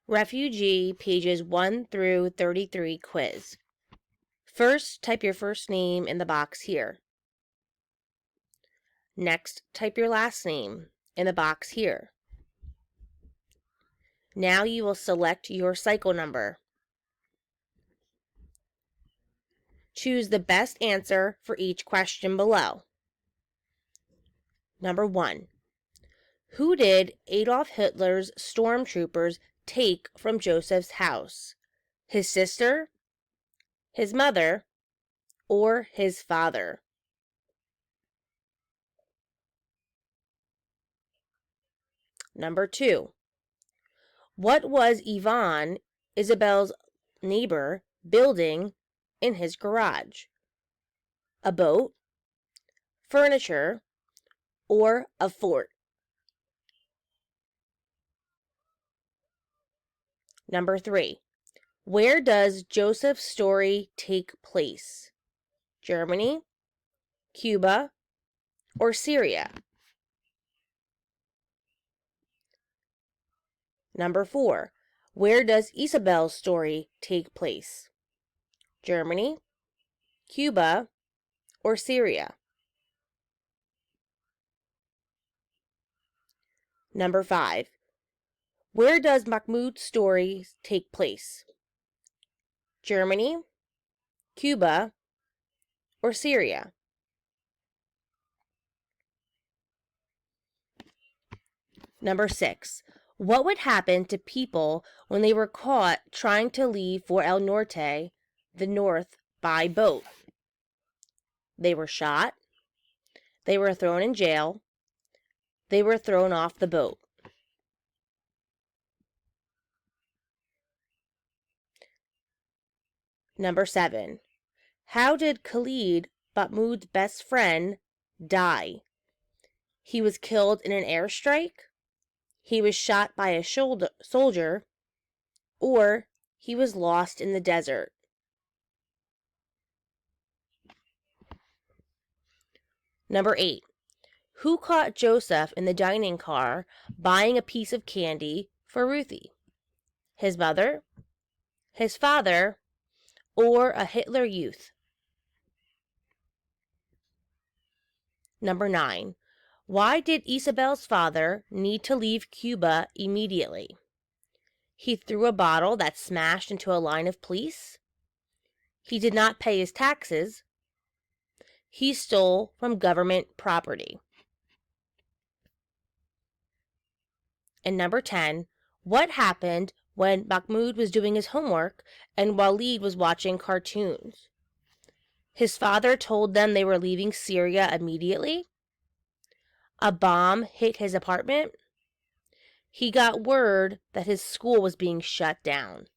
Refugee pages 1 through 33 quiz. First, type your first name in the box here. Next, type your last name in the box here. Now you will select your cycle number. Choose the best answer for each question below. Number 1. Who did Adolf Hitler's stormtroopers take from Joseph's house? His sister, his mother, or his father? Number 2. What was Ivan, Isabelle's neighbor, building in his garage? A boat, furniture, or a fort? Number 3. Where does Joseph's story take place? Germany, Cuba, or Syria? Number 4. Where does Isabelle's story take place? Germany, Cuba, or Syria? Number 5. Where does Mohammeds Story take place? Germany, Cuba, or Syria? Number 6. What would happen to people when they were caught trying to leave for El Norte, the north, by boat? They were shot. They were thrown in jail. They were thrown off the boat. Number 7. How did Khalid, Mahmoud's best friend, die? He was killed in an airstrike, he was shot by a soldier, or he was lost in the desert. Number 8. Who caught Joseph in the dining car buying a piece of candy for Ruthie? His mother, his father, or a Hitler Youth? Number 9. Why did Isabelle's father need to leave Cuba immediately? He threw a bottle that smashed into a line of police. He did not pay his taxes. He stole from government property. And number 10. What happened when Mahmoud was doing his homework and Walid was watching cartoons? His father told them they were leaving Syria immediately. A bomb hit his apartment. He got word that his school was being shut down.